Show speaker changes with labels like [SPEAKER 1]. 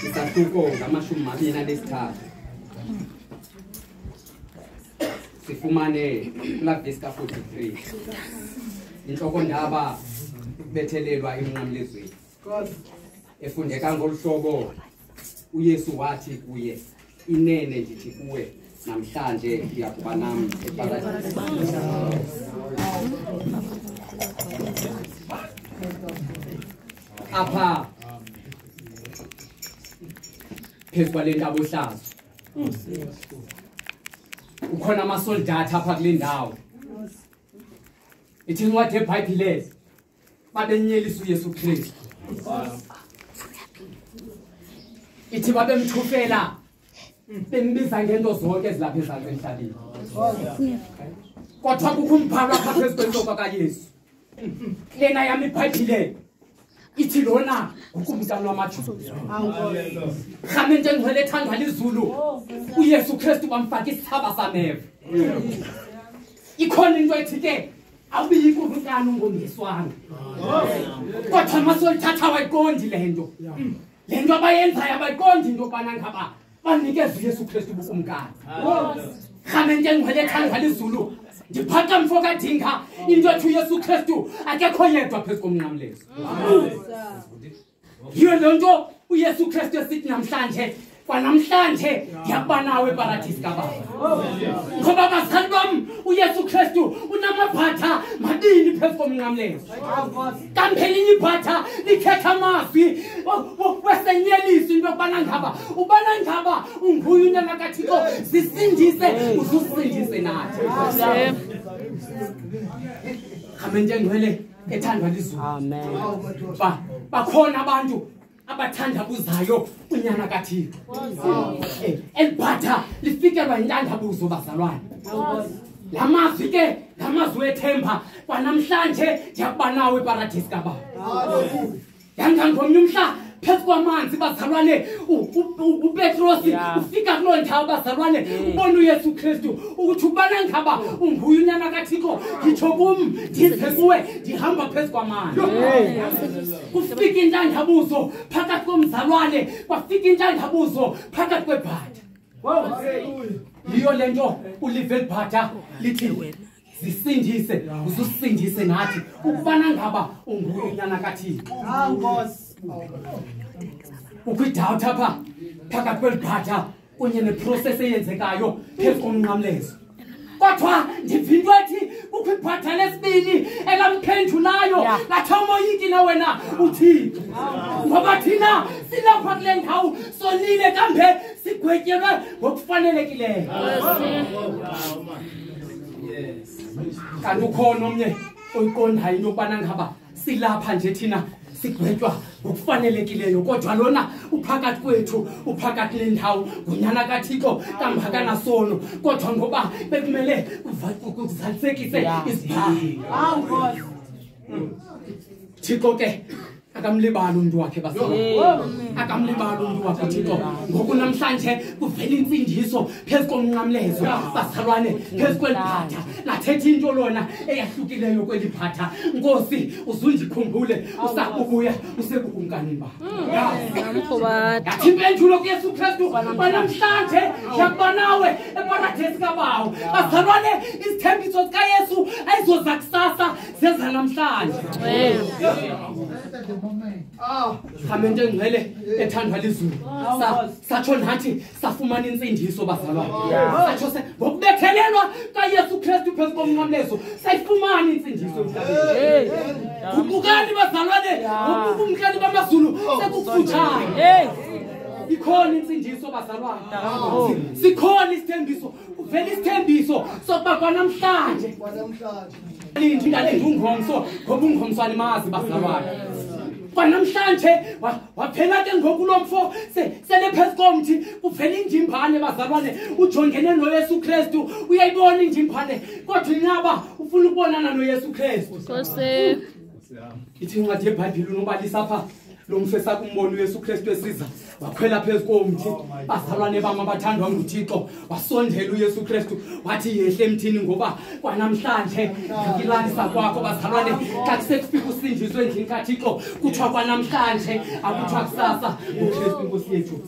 [SPEAKER 1] isahluko ngamashumi amabili anesithathu sifumane kula verse ka-43 inhloko ndaba bethelelwa emnqamlezweni efundeka ngoluhlobo uYesu wathi kuye inene ndithi kuwe namhlanje ndiyakuba nami eparadesi. Apha phezu kwale ntaba ohlazo ukhona amasoldatha apha kule ndawo ithi incwadi yeBhayibhile babenyelisa uYesu Kristu ithi babemthufela bembiza ngento zonke ezilapha ezantsi emhlabeni kodwa kukho umbhalo apha phezu kwentloko kaYesu lena yami iBhayibhile ithi lona ukumntana wamaJuda khamente ngcwele ethandwa lizulu uYesu Kristu bamfaka isithaba sameva ikhona into ethi ke awubiyiko unkani ngomyiswana kodwa amasoldatha wayiqondi lento abayenzayo abayiqondi into yobana ngaba banikeza uYesu Kristu ubukumkani khamente ngcwele ethandwa lizulu ndiphatha mfo kadinga into ethi uYesu Kristu akekho yedwa phezu komnqamlezo yiyo le nto uYesu Kristu esithi namhlanje kwanamhlanje ndiyakuba nawe paradesi kaBaba ngoba bazali bam uYesu Kristu unamaphatha mabini phezu komnqamlezo kampelinye ibhatha likhetha amazwi wesenyelisa into yokubana ngaba unguye unyana kaThixo zisindise uzusindise nathi khamente ngcwele ethandwa lizulu amen bakhona abantu abathandabuzayo unyana kaThixo elibhatha lifikelwa intandabuzo bazalwane lamazwi ke ngamazwi ethemba kwanamhlanje ndiyakuba nawe paradesi kaBaba yangangomnye umhla phezu kwamanzi bazalwane uPetrosi ufika kuloo ndawo bazalwane ubona uYesu Kristu ukuthi ubana ngaba unguye unyana kaThixo ngitsho kum ndize kuwe ndihamba phezu kwamanzi kufika intandabuzo phakathi komzalwane kwafika intandabuzo phakathi kwebhatha yiyo le nto ulive elibhatha lithi zisindise uzusindise nathi ukubana ngaba unguye unyana kaThixo ukwidoubt apha phakathi kwelibhatha kunye neprocess eyenzekayo phezu komnqamlezo kodwa ndivinto ethi kukho ibhatha lesibini elamphendulayo lathi awumoyiki na wena uThixo ngoba thina silapha kule ndawo sonile kambe sigwetyelwe ngokufanelekileyo kanti ukhona omnye oyiqondayo into yokubana ngaba silapha nje thina sigwetywa ngokufanelekileyo kodwa lona uphakathi kwethu uphakathi lendawo ngunyana kaThixo kangakanasono kodwa ngoba bekumele kuzalisekise izibhali Thixo ke akamlibala umuntu wakhe akamlibala umuntu wakhe Thixo ngoku namhlanje kuvela insindiso phezu komnqamlezo bazalwane phezu kwelibhatha lathetha into lona eyahlukileyo kwelibhatha Nkosi uzundikhumbule usakubuya usekukumkani ba yathi impendulo kuYesu Kristu namhlanje ndiyakuba nawe eparadesi kaBawo bazalwane izithembiso zikaYesu ayizoza kusasa zeza namhlanje khamente ngcwele ethandwa lizulu satsho nathi safumana insindiso bazalwane satsho ngokubethelelwa kaYesu Kristu phezu komnqamlezo sayifumana insindiso emhlabeni kubukani bazalwane ngokukumkani bamazulu sekufutshane ikhona insindiso bazalwane sikhona isithembiso uvela isithembiso sokuba kwanamhlanje ndalenda ungomso ngoba ungomswane mazi bazalwane kwanamhlanje waphela ke ngokulomfo sele phezu komthi kuvela injimbane bazalwane ujongene noYesu Kristu uyayibona injimbane kodwa inaba ufuna ukubonana noYesu Kristu ithi incwadi yeBhayibhile unobalisa apha lo mfesa kumbona uYesu Kristu esiza wakhwela phezu komthi bazalwane bami abathandwa nguThixo wasondela uYesu Kristu wathi yehle emthini ngoba kwanamhlanje ngilalisa kwakho bazalwane xa kusekufika usinjiswe endlini kaThixo kuthiwa kwanamhlanje akuthiwa kusasa uKristu Nkosi yethu